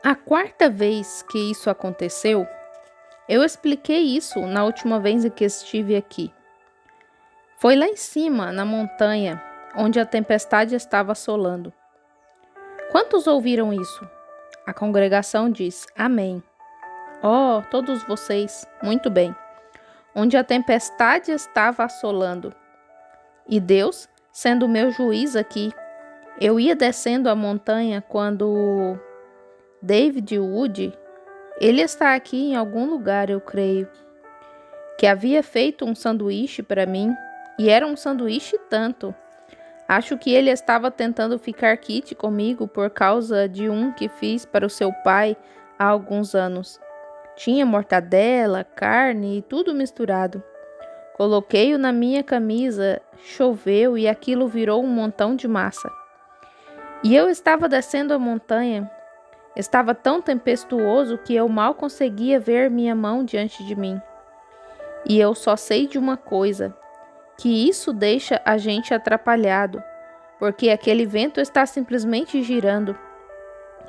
A quarta vez que isso aconteceu, eu expliquei isso na última vez em que estive aqui. Foi lá em cima, na montanha, onde a tempestade estava assolando. Quantos ouviram isso? A congregação diz: Amém. Oh, todos vocês, muito bem. Onde a tempestade estava assolando. E Deus, sendo o meu juiz aqui, eu ia descendo a montanha quando David Wood, ele está aqui em algum lugar, eu creio, que havia feito um sanduíche para mim, e era um sanduíche tanto. Acho que ele estava tentando ficar quite comigo por causa de um que fiz para o seu pai há alguns anos. Tinha mortadela, carne e tudo misturado. Coloquei-o na minha camisa, choveu e aquilo virou um montão de massa. E eu estava descendo a montanha. Estava tão tempestuoso que eu mal conseguia ver minha mão diante de mim. E eu só sei de uma coisa, que isso deixa a gente atrapalhado, porque aquele vento está simplesmente girando.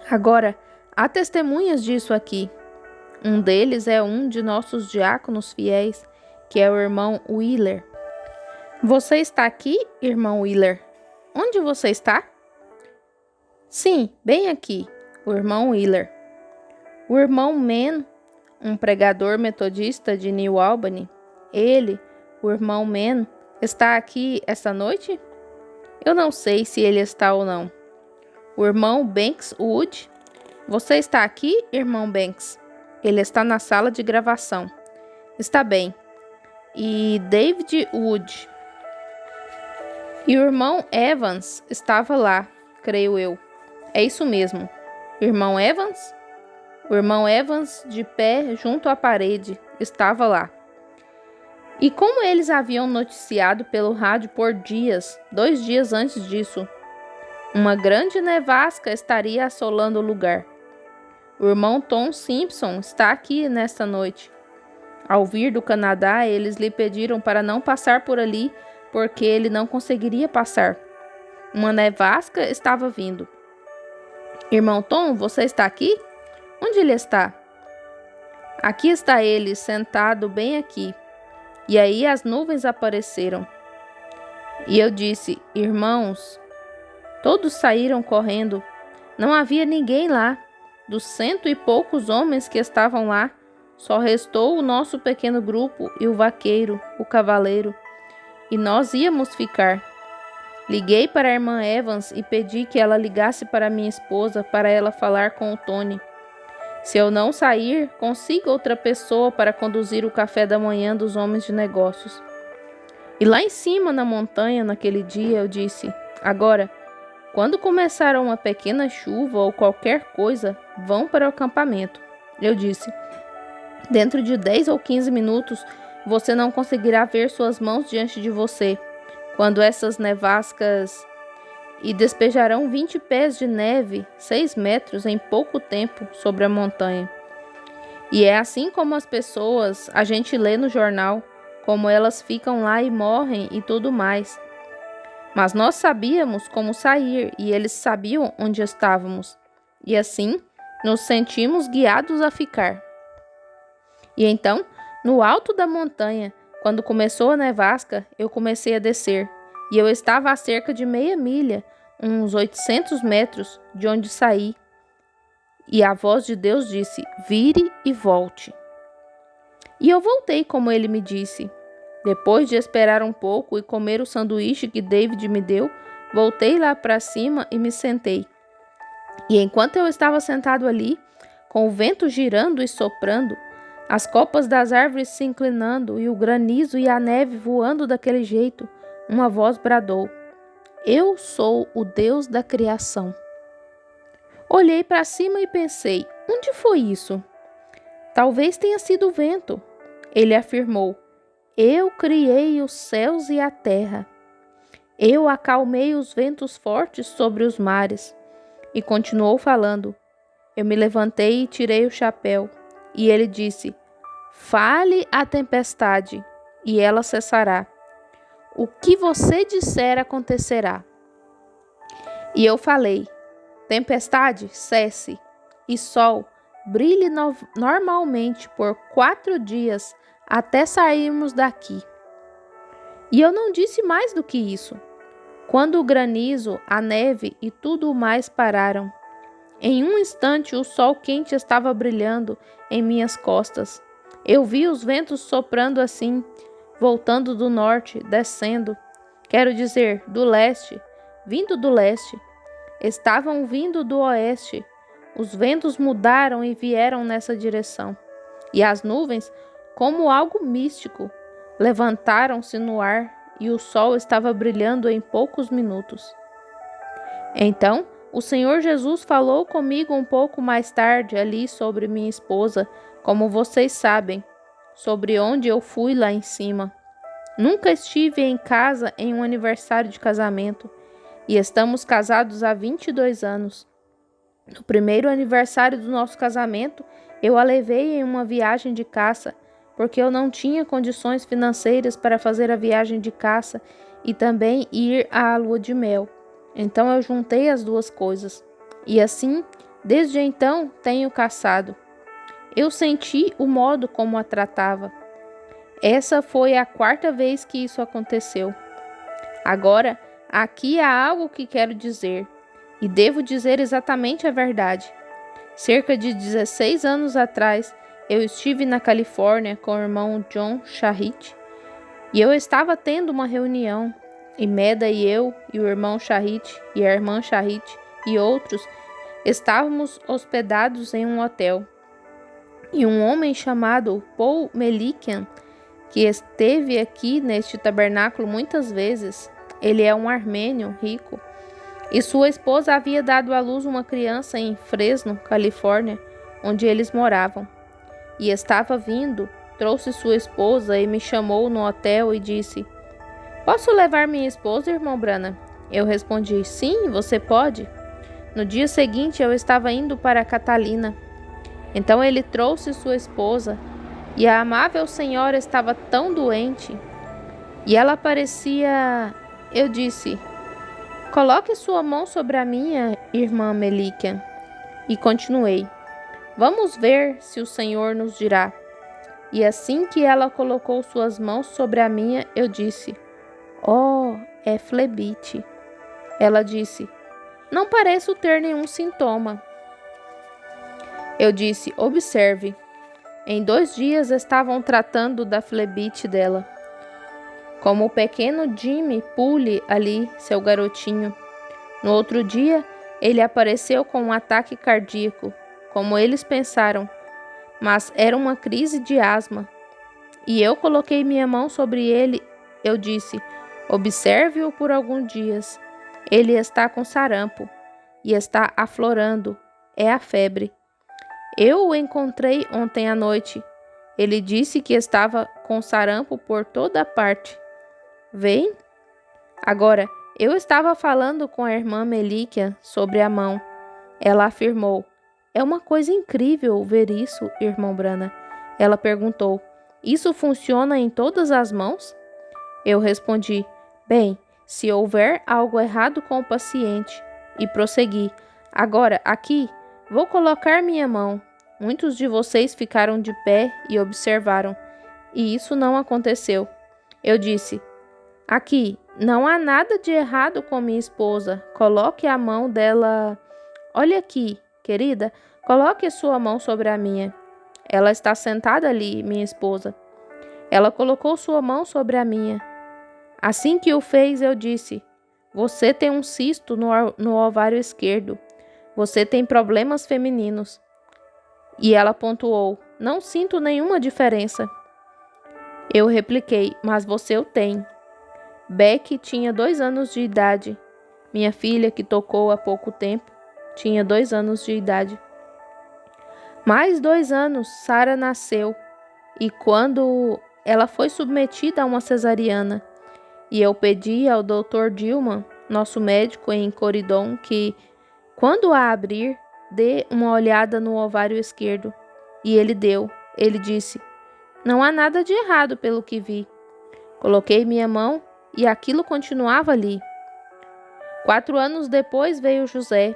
Agora, há testemunhas disso aqui. Um deles é um de nossos diáconos fiéis, que é o irmão Wheeler. Você está aqui, irmão Wheeler? Onde você está? Sim, bem aqui, o irmão Wheeler. O irmão Man, um pregador metodista de New Albany, o irmão Man, está aqui esta noite? Eu não sei se ele está ou não. O irmão Banks Wood, você está aqui, irmão Banks? Ele está na sala de gravação. Está bem. E David Wood. E o irmão Evans estava lá, creio eu. É isso mesmo. Irmão Evans? O irmão Evans, de pé junto à parede, estava lá. E como eles haviam noticiado pelo rádio por dias, 2 dias antes disso, uma grande nevasca estaria assolando o lugar. O irmão Tom Simpson está aqui nesta noite. Ao vir do Canadá, eles lhe pediram para não passar por ali, porque ele não conseguiria passar. Uma nevasca estava vindo. Irmão Tom, você está aqui? Onde ele está? Aqui está ele, sentado bem aqui. E aí as nuvens apareceram. E eu disse: irmãos, todos saíram correndo. Não havia ninguém lá. Dos 100 e poucos homens que estavam lá, só restou o nosso pequeno grupo e o vaqueiro, o cavaleiro. E nós íamos ficar. Liguei para a irmã Evans e pedi que ela ligasse para minha esposa para ela falar com o Tony. Se eu não sair, consiga outra pessoa para conduzir o café da manhã dos homens de negócios. E lá em cima na montanha, naquele dia, eu disse: agora, quando começar uma pequena chuva ou qualquer coisa, vão para o acampamento. Eu disse: dentro de 10 ou 15 minutos, você não conseguirá ver suas mãos diante de você, quando essas nevascas e despejarão 20 pés de neve, 6 metros em pouco tempo sobre a montanha. E é assim como as pessoas, a gente lê no jornal, como elas ficam lá e morrem e tudo mais. Mas nós sabíamos como sair e eles sabiam onde estávamos. E assim, nos sentimos guiados a ficar. E então, no alto da montanha, quando começou a nevasca, eu comecei a descer. E eu estava a cerca de meia milha, uns 800 metros de onde saí. E a voz de Deus disse: vire e volte. E eu voltei como ele me disse. Depois de esperar um pouco e comer o sanduíche que David me deu, voltei lá para cima e me sentei. E enquanto eu estava sentado ali, com o vento girando e soprando, as copas das árvores se inclinando e o granizo e a neve voando daquele jeito, uma voz bradou: eu sou o Deus da criação. Olhei para cima e pensei: onde foi isso? Talvez tenha sido o vento. Ele afirmou: eu criei os céus e a terra. Eu acalmei os ventos fortes sobre os mares. E continuou falando. Eu me levantei e tirei o chapéu. E ele disse: fale à tempestade, e ela cessará. O que você disser acontecerá. E eu falei: tempestade, cesse. e sol brilhe normalmente por 4 dias até sairmos daqui. E eu não disse mais do que isso. Quando o granizo, a neve e tudo o mais pararam, em um instante o sol quente estava brilhando em minhas costas. Eu vi os ventos soprando assim, voltando do norte, descendo, quero dizer, do leste, vindo do leste. Estavam vindo do oeste. Os ventos mudaram e vieram nessa direção. E as nuvens, como algo místico, levantaram-se no ar e o sol estava brilhando em poucos minutos. Então, o Senhor Jesus falou comigo um pouco mais tarde ali sobre minha esposa, como vocês sabem, sobre onde eu fui lá em cima. Nunca estive em casa em um aniversário de casamento e estamos casados há 22 anos. No primeiro aniversário do nosso casamento, eu a levei em uma viagem de caça, porque eu não tinha condições financeiras para fazer a viagem de caça e também ir à lua de mel. Então eu juntei as duas coisas. E assim, desde então, tenho caçado. Eu senti o modo como a tratava. Essa foi a 4ª vez que isso aconteceu. Agora, aqui há algo que quero dizer, e devo dizer exatamente a verdade. Cerca de 16 anos atrás, eu estive na Califórnia com o irmão John Shahid, e eu estava tendo uma reunião, e Meda e eu, e o irmão Shahid, e a irmã Shahid, e outros, estávamos hospedados em um hotel. E um homem chamado Paul Melikian, que esteve aqui neste tabernáculo muitas vezes, ele é um armênio rico, e sua esposa havia dado à luz uma criança em Fresno, Califórnia, onde eles moravam. E estava vindo, trouxe sua esposa e me chamou no hotel e disse: "Posso levar minha esposa, irmão Branham?" Eu respondi: "Sim, você pode." No dia seguinte eu estava indo para Catalina. Então ele trouxe sua esposa e a amável senhora estava tão doente e ela parecia... Eu disse: "Coloque sua mão sobre a minha, irmã Melikian." E continuei: "Vamos ver se o Senhor nos dirá." E assim que ela colocou suas mãos sobre a minha, eu disse: "Oh, é flebite." Ela disse: "Não pareço ter nenhum sintoma." Eu disse: "Observe." Em 2 dias estavam tratando da flebite dela. Como o pequeno Jimmy Pule ali, seu garotinho. No outro dia, ele apareceu com um ataque cardíaco, como eles pensaram, mas era uma crise de asma. E eu coloquei minha mão sobre ele. Eu disse: "Observe-o por alguns dias. Ele está com sarampo e está aflorando. É a febre." Eu o encontrei ontem à noite. Ele disse que estava com sarampo por toda a parte. Vem? Agora, eu estava falando com a irmã Melikian sobre a mão. Ela afirmou: "É uma coisa incrível ver isso, irmão Branham." Ela perguntou: "Isso funciona em todas as mãos?" Eu respondi: "Bem, se houver algo errado com o paciente." E prossegui: "Agora, aqui, vou colocar minha mão." Muitos de vocês ficaram de pé e observaram, e isso não aconteceu. Eu disse: "Aqui, não há nada de errado com minha esposa. Coloque a mão dela. Olha aqui, querida, coloque sua mão sobre a minha." Ela está sentada ali, minha esposa. Ela colocou sua mão sobre a minha. Assim que o fez, eu disse: "Você tem um cisto no ovário esquerdo. Você tem problemas femininos." E ela pontuou: "Não sinto nenhuma diferença." Eu repliquei: "Mas você o tem." Beck tinha 2 anos de idade. Minha filha, que tocou há pouco tempo, tinha 2 anos de idade. Mais 2 anos, Sarah nasceu. E quando ela foi submetida a uma cesariana, e eu pedi ao Dr. Dillman, nosso médico em Corydon, que, quando a abrir, dê uma olhada no ovário esquerdo. E ele deu. Ele disse: "Não há nada de errado pelo que vi." Coloquei minha mão e aquilo continuava ali. 4 anos depois veio José.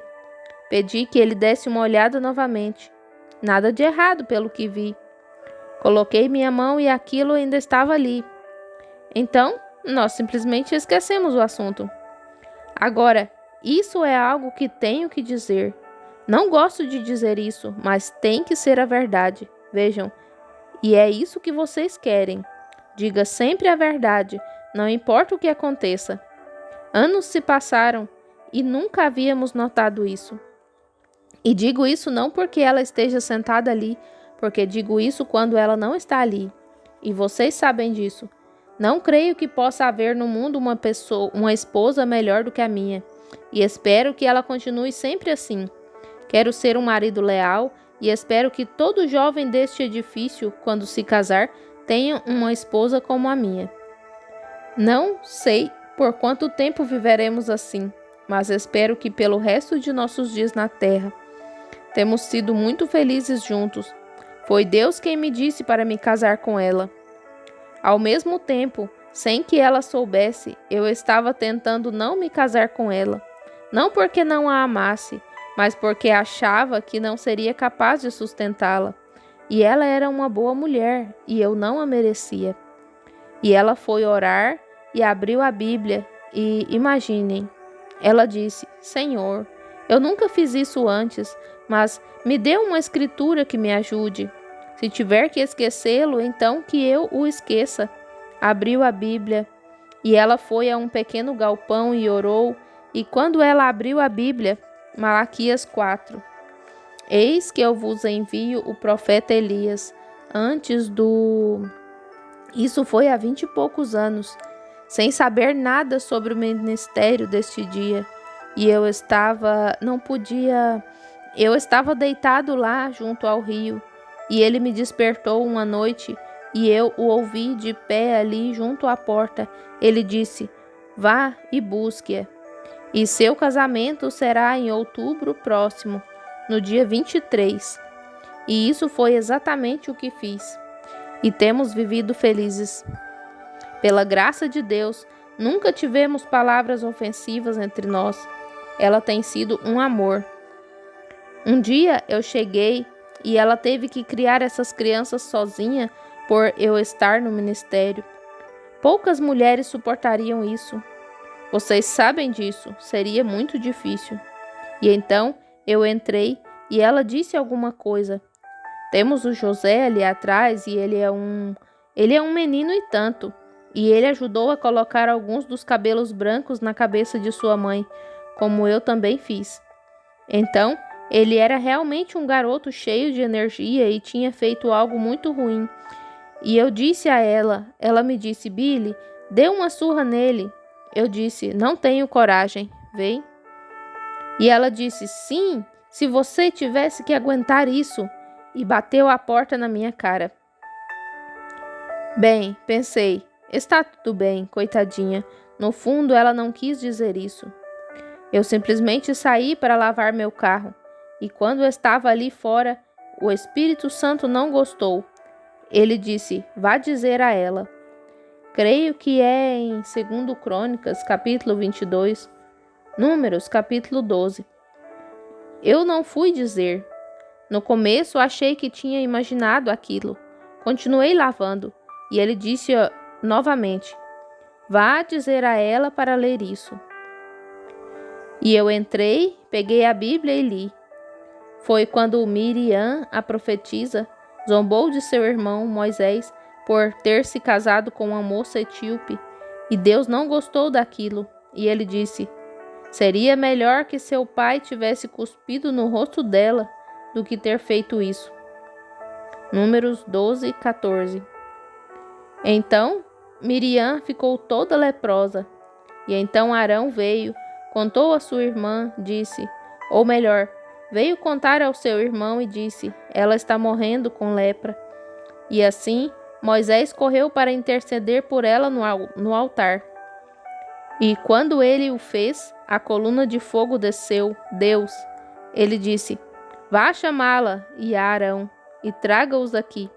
Pedi que ele desse uma olhada novamente. Nada de errado pelo que vi. Coloquei minha mão e aquilo ainda estava ali. Então, nós simplesmente esquecemos o assunto. Agora, isso é algo que tenho que dizer. Não gosto de dizer isso, mas tem que ser a verdade. Vejam, e é isso que vocês querem. Diga sempre a verdade, não importa o que aconteça. Anos se passaram e nunca havíamos notado isso. E digo isso não porque ela esteja sentada ali, porque digo isso quando ela não está ali. E vocês sabem disso. Não creio que possa haver no mundo uma esposa melhor do que a minha. E espero que ela continue sempre assim. Quero ser um marido leal e espero que todo jovem deste edifício, quando se casar, tenha uma esposa como a minha. Não sei por quanto tempo viveremos assim, mas espero que pelo resto de nossos dias na terra. Temos sido muito felizes juntos. Foi Deus quem me disse para me casar com ela. Ao mesmo tempo, sem que ela soubesse, eu estava tentando não me casar com ela. Não porque não a amasse, mas porque achava que não seria capaz de sustentá-la. E ela era uma boa mulher, e eu não a merecia. E ela foi orar e abriu a Bíblia, e imaginem, ela disse: Senhor, eu nunca fiz isso antes, mas me dê uma escritura que me ajude. Se tiver que esquecê-lo, então que eu o esqueça. Abriu a Bíblia, e ela foi a um pequeno galpão e orou, e quando ela abriu a Bíblia, Malaquias 4. Eis que eu vos envio o profeta Elias, Isso foi há 20 e poucos anos, sem saber nada sobre o ministério deste dia. E eu estava deitado lá junto ao rio, e ele me despertou uma noite, e eu o ouvi de pé ali junto à porta. Ele disse: Vá e busque-a. E seu casamento será em outubro próximo, no dia 23. E isso foi exatamente o que fiz. E temos vivido felizes. Pela graça de Deus, nunca tivemos palavras ofensivas entre nós. Ela tem sido um amor. Um dia eu cheguei e ela teve que criar essas crianças sozinha por eu estar no ministério. Poucas mulheres suportariam isso. Vocês sabem disso, seria muito difícil. E então eu entrei e ela disse alguma coisa. Temos o José ali atrás e ele é um menino e tanto. E ele ajudou a colocar alguns dos cabelos brancos na cabeça de sua mãe, como eu também fiz. Então, ele era realmente um garoto cheio de energia e tinha feito algo muito ruim. E eu disse a ela me disse: Billy, dê uma surra nele. Eu disse: não tenho coragem, vem. E ela disse: sim, se você tivesse que aguentar isso. E bateu a porta na minha cara. Bem, pensei, está tudo bem, coitadinha. No fundo, ela não quis dizer isso. Eu simplesmente saí para lavar meu carro. E quando eu estava ali fora, o Espírito Santo não gostou. Ele disse: vá dizer a ela. Creio que é em 2 Crônicas, capítulo 22, Números, capítulo 12. Eu não fui dizer. No começo, achei que tinha imaginado aquilo. Continuei lavando, e ele disse novamente: vá dizer a ela para ler isso. E eu entrei, peguei a Bíblia e li. Foi quando Miriam, a profetisa, zombou de seu irmão Moisés por ter se casado com uma moça etíope, e Deus não gostou daquilo, e ele disse: seria melhor que seu pai tivesse cuspido no rosto dela do que ter feito isso. Números 12, 14. Então Miriam ficou toda leprosa, e então Arão veio, contou a sua irmã, disse, ou melhor, veio contar ao seu irmão e disse: ela está morrendo com lepra. E assim Moisés correu para interceder por ela no altar. E quando ele o fez, a coluna de fogo desceu, Deus. Ele disse: vá chamá-la e a Arão, e traga-os aqui.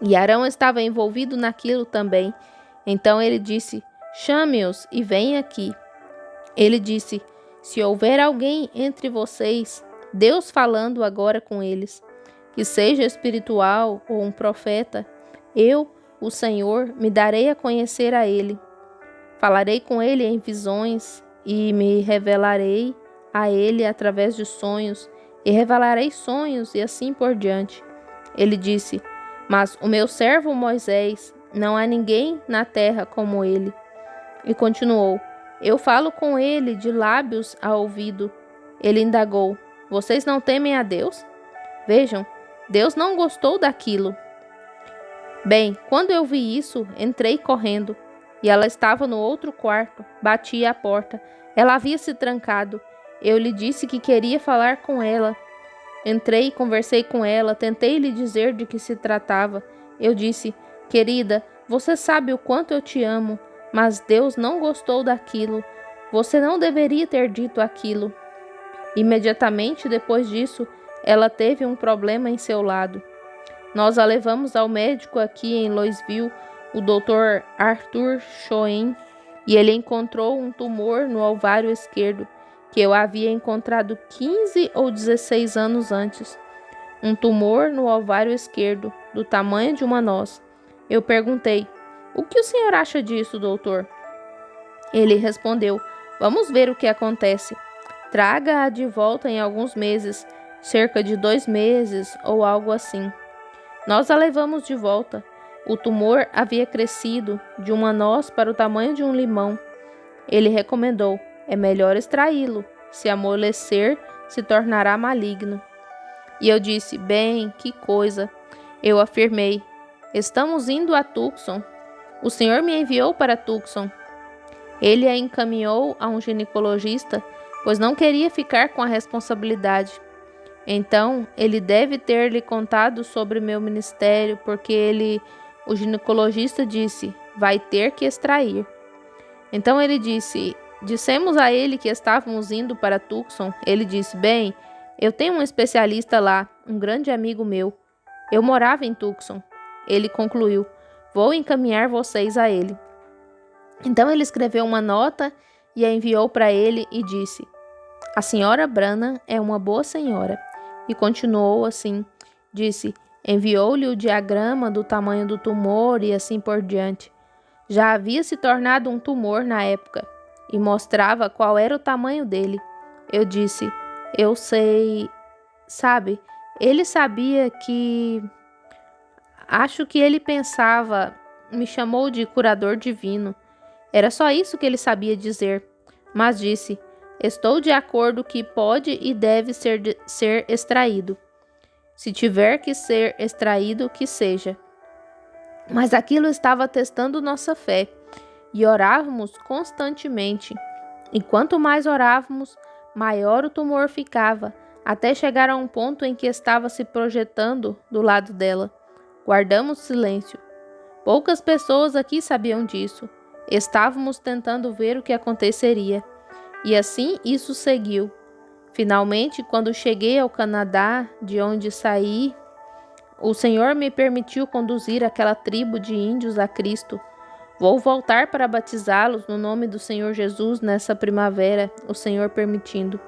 E Arão estava envolvido naquilo também. Então ele disse: chame-os e venha aqui. Ele disse: Se houver alguém entre vocês, Deus falando agora com eles, que seja espiritual ou um profeta, eu, o Senhor, me darei a conhecer a ele. Falarei com ele em visões e me revelarei a ele através de sonhos e revelarei sonhos e assim por diante. Ele disse: Mas o meu servo Moisés, não há ninguém na terra como ele. E continuou: Eu falo com ele de lábios a ouvido. Ele indagou: Vocês não temem a Deus? Vejam, Deus não gostou daquilo. Bem, quando eu vi isso, entrei correndo. E ela estava no outro quarto, bati à porta. Ela havia se trancado. Eu lhe disse que queria falar com ela. Entrei, conversei com ela, tentei lhe dizer de que se tratava. Eu disse: Querida, você sabe o quanto eu te amo, mas Deus não gostou daquilo. Você não deveria ter dito aquilo. Imediatamente depois disso, ela teve um problema em seu lado. Nós a levamos ao médico aqui em Louisville, o Dr. Arthur Schoen, e ele encontrou um tumor no ovário esquerdo, que eu havia encontrado 15 ou 16 anos antes. Um tumor no ovário esquerdo, do tamanho de uma noz. Eu perguntei: O que o senhor acha disso, doutor? Ele respondeu: Vamos ver o que acontece. Traga-a de volta em alguns meses, cerca de 2 meses ou algo assim. Nós a levamos de volta. O tumor havia crescido de uma noz para o tamanho de um limão. Ele recomendou: é melhor extraí-lo. Se amolecer, se tornará maligno. E eu disse: bem, que coisa. Eu afirmei: estamos indo a Tucson. O senhor me enviou para Tucson. Ele a encaminhou a um ginecologista, pois não queria ficar com a responsabilidade. Então, ele deve ter lhe contado sobre meu ministério, porque o ginecologista disse: vai ter que extrair. Então ele dissemos a ele que estávamos indo para Tucson. Ele disse: bem, eu tenho um especialista lá, um grande amigo meu. Eu morava em Tucson. Ele concluiu: vou encaminhar vocês a ele. Então ele escreveu uma nota e a enviou para ele e disse: a senhora Branham é uma boa senhora. E continuou assim, disse: enviou-lhe o diagrama do tamanho do tumor e assim por diante. Já havia se tornado um tumor na época e mostrava qual era o tamanho dele. Eu disse: eu sei, sabe, ele sabia que... Acho que ele pensava, me chamou de curador divino. Era só isso que ele sabia dizer, mas disse: estou de acordo que pode e deve ser extraído. Se tiver que ser extraído, que seja. Mas aquilo estava testando nossa fé, e orávamos constantemente. E quanto mais orávamos, maior o tumor ficava, até chegar a um ponto em que estava se projetando do lado dela. Guardamos silêncio. Poucas pessoas aqui sabiam disso. Estávamos tentando ver o que aconteceria. E assim isso seguiu. Finalmente, quando cheguei ao Canadá, de onde saí, o Senhor me permitiu conduzir aquela tribo de índios a Cristo. Vou voltar para batizá-los no nome do Senhor Jesus nessa primavera, o Senhor permitindo.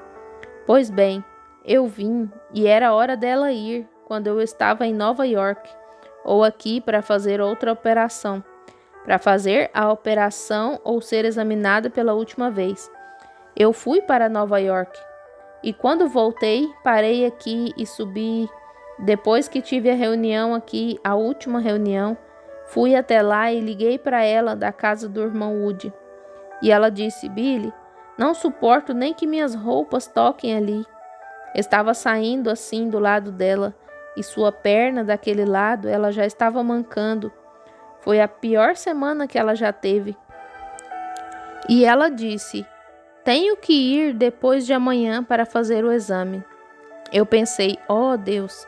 Pois bem, eu vim e era hora dela ir quando eu estava em Nova York, ou aqui para fazer outra operação, para fazer a operação ou ser examinada pela última vez. Eu fui para Nova York e quando voltei, parei aqui e subi. Depois que tive a reunião aqui, a última reunião, fui até lá e liguei para ela da casa do irmão Woody. E ela disse: Billy, não suporto nem que minhas roupas toquem ali. Estava saindo assim do lado dela e sua perna daquele lado, ela já estava mancando. Foi a pior semana que ela já teve. E ela disse: tenho que ir depois de amanhã para fazer o exame. Eu pensei: oh Deus,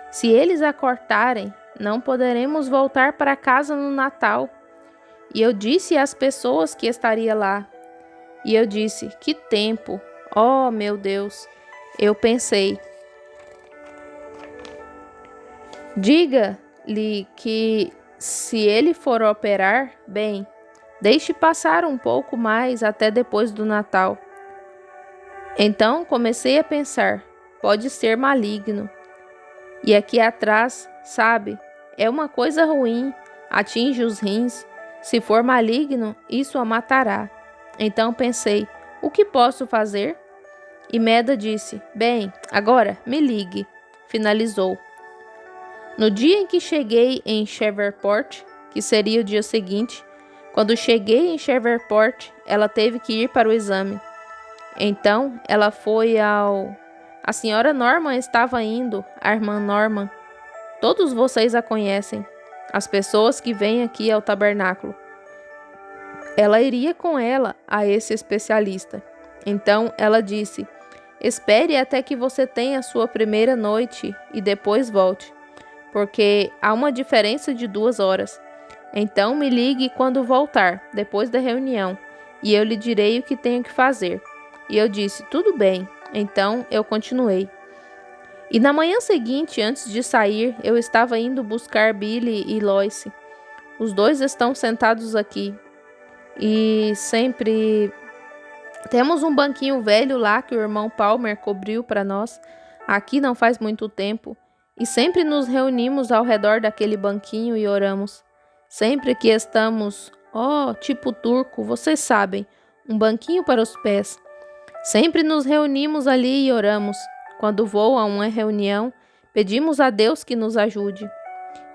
se eles a cortarem, não poderemos voltar para casa no Natal. E eu disse às pessoas que estaria lá. E eu disse: que tempo, oh meu Deus. Eu pensei: diga-lhe que se ele for operar, bem, deixe passar um pouco mais até depois do Natal. Então comecei a pensar, pode ser maligno. E aqui atrás, sabe, é uma coisa ruim, atinge os rins. Se for maligno, isso a matará. Então pensei, o que posso fazer? E Meda disse, bem, agora me ligue. Finalizou. No dia em que cheguei em Shreveport, que seria o dia seguinte, quando cheguei em Shreveport, ela teve que ir para o exame. Então, ela foi ao... A senhora Norman estava indo, a irmã Norman. Todos vocês a conhecem, as pessoas que vêm aqui ao tabernáculo. Ela iria com ela a esse especialista. Então, ela disse, espere até que você tenha a sua primeira noite e depois volte, porque há uma diferença de 2 horas. Então, me ligue quando voltar, depois da reunião, e eu lhe direi o que tenho que fazer. E eu disse, tudo bem. Então, eu continuei. E na manhã seguinte, antes de sair, eu estava indo buscar Billy e Lois. Os dois estão sentados aqui. E sempre temos um banquinho velho lá que o irmão Palmer cobriu para nós. Aqui não faz muito tempo. E sempre nos reunimos ao redor daquele banquinho e oramos. Sempre que estamos, tipo turco, vocês sabem, um banquinho para os pés. Sempre nos reunimos ali e oramos. Quando vou a uma reunião, pedimos a Deus que nos ajude.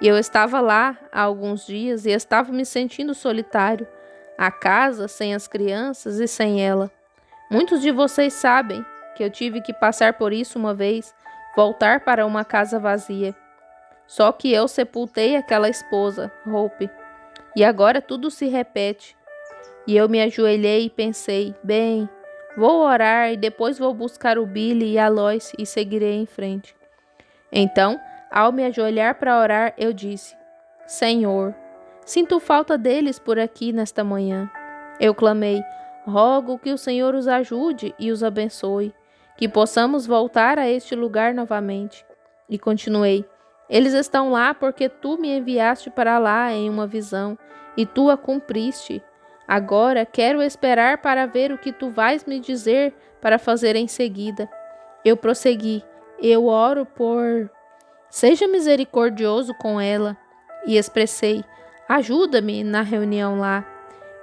E eu estava lá há alguns dias e estava me sentindo solitário. A casa, sem as crianças e sem ela. Muitos de vocês sabem que eu tive que passar por isso uma vez, voltar para uma casa vazia. Só que eu sepultei aquela esposa, Hope. E agora tudo se repete. E eu me ajoelhei e pensei, bem, vou orar e depois vou buscar o Billy e a Lois e seguirei em frente. Então, ao me ajoelhar para orar, eu disse, Senhor, sinto falta deles por aqui nesta manhã. Eu clamei, rogo que o Senhor os ajude e os abençoe, que possamos voltar a este lugar novamente. E continuei, eles estão lá porque tu me enviaste para lá em uma visão, e tu a cumpriste. Agora quero esperar para ver o que tu vais me dizer para fazer em seguida. Eu prossegui, eu oro por... Seja misericordioso com ela. E expressei, ajuda-me na reunião lá.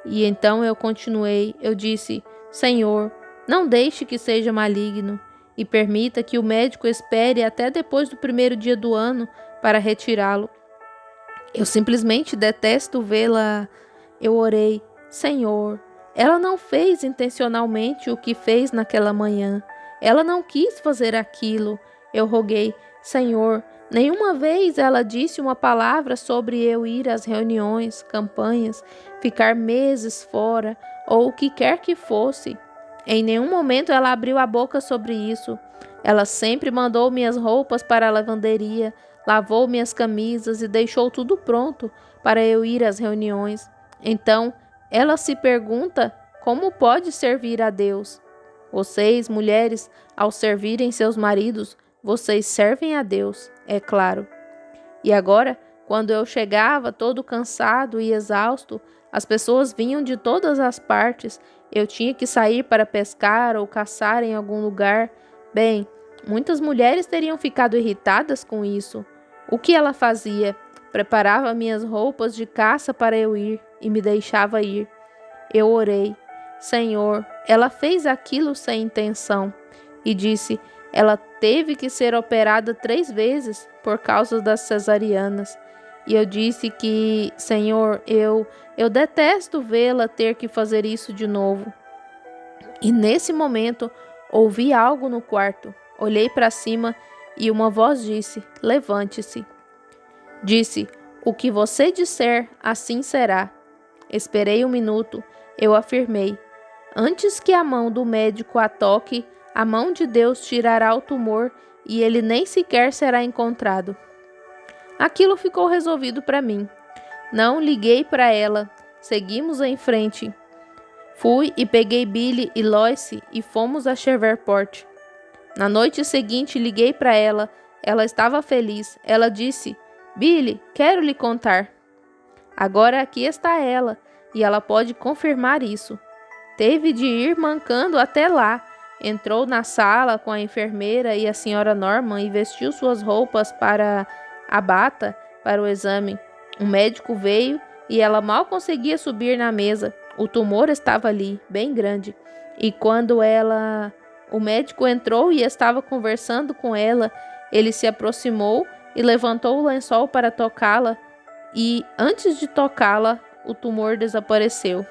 E então eu continuei, eu disse, Senhor, não deixe que seja maligno e permita que o médico espere até depois do primeiro dia do ano para retirá-lo. Eu simplesmente detesto vê-la. Eu orei, Senhor, ela não fez intencionalmente o que fez naquela manhã. Ela não quis fazer aquilo. Eu roguei, Senhor, nenhuma vez ela disse uma palavra sobre eu ir às reuniões, campanhas, ficar meses fora ou o que quer que fosse. Em nenhum momento ela abriu a boca sobre isso. Ela sempre mandou minhas roupas para a lavanderia, lavou minhas camisas e deixou tudo pronto para eu ir às reuniões. Então, ela se pergunta como pode servir a Deus. Vocês, mulheres, ao servirem seus maridos, vocês servem a Deus, é claro. E agora, quando eu chegava todo cansado e exausto, as pessoas vinham de todas as partes. Eu tinha que sair para pescar ou caçar em algum lugar. Bem, muitas mulheres teriam ficado irritadas com isso. O que ela fazia? Preparava minhas roupas de caça para eu ir e me deixava ir. Eu orei. Senhor, ela fez aquilo sem intenção. E disse, ela teve que ser operada 3 vezes por causa das cesarianas. E eu disse que, Senhor, eu detesto vê-la ter que fazer isso de novo. E nesse momento, ouvi algo no quarto. Olhei para cima e uma voz disse, levante-se. Disse, o que você disser, assim será. Esperei 1 minuto, eu afirmei, antes que a mão do médico a toque, a mão de Deus tirará o tumor e ele nem sequer será encontrado. Aquilo ficou resolvido para mim. Não liguei para ela, seguimos em frente. Fui e peguei Billy e Lois e fomos a Shreveport. Na noite seguinte liguei para ela, ela estava feliz. Ela disse, Billy, quero lhe contar. Agora aqui está ela, e ela pode confirmar isso. Teve de ir mancando até lá, entrou na sala com a enfermeira e a senhora Norman e vestiu suas roupas para a bata para o exame. O médico veio e ela mal conseguia subir na mesa. O tumor estava ali, bem grande. E quando o médico entrou e estava conversando com ela, ele se aproximou e levantou o lençol para tocá-la. E antes de tocá-la, o tumor desapareceu.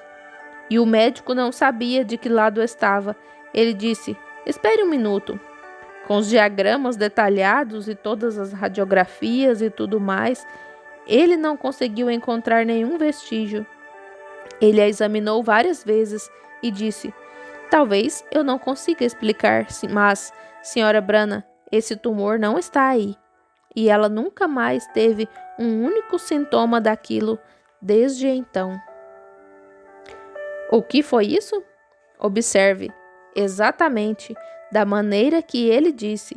E o médico não sabia de que lado estava. Ele disse: "Espere um minuto." Com os diagramas detalhados e todas as radiografias e tudo mais, ele não conseguiu encontrar nenhum vestígio. Ele a examinou várias vezes e disse: "Talvez eu não consiga explicar, mas, senhora Branham, esse tumor não está aí." E ela nunca mais teve um único sintoma daquilo desde então. O que foi isso? Observe, exatamente da maneira que ele disse,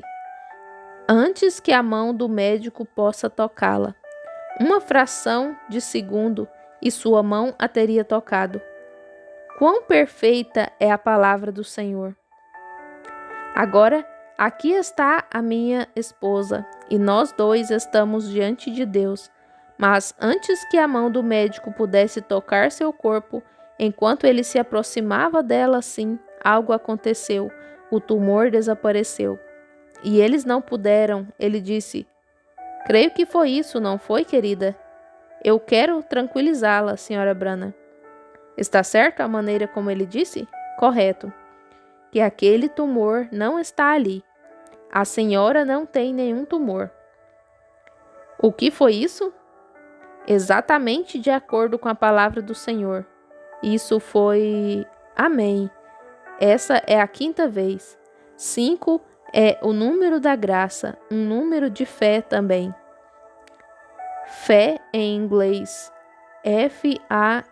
antes que a mão do médico possa tocá-la. Uma fração de segundo e sua mão a teria tocado. Quão perfeita é a palavra do Senhor! Agora, aqui está a minha esposa e nós dois estamos diante de Deus. Mas antes que a mão do médico pudesse tocar seu corpo, enquanto ele se aproximava dela assim, algo aconteceu. O tumor desapareceu. E eles não puderam. Ele disse: "Creio que foi isso, não foi, querida? Eu quero tranquilizá-la, senhora Branham." Está certo a maneira como ele disse? Correto. Que aquele tumor não está ali. A senhora não tem nenhum tumor. O que foi isso? Exatamente de acordo com a palavra do Senhor. Isso foi... Amém. Essa é a 5ª vez. 5 é o número da graça, um número de fé também. Fé em inglês, F-A-I-T-H.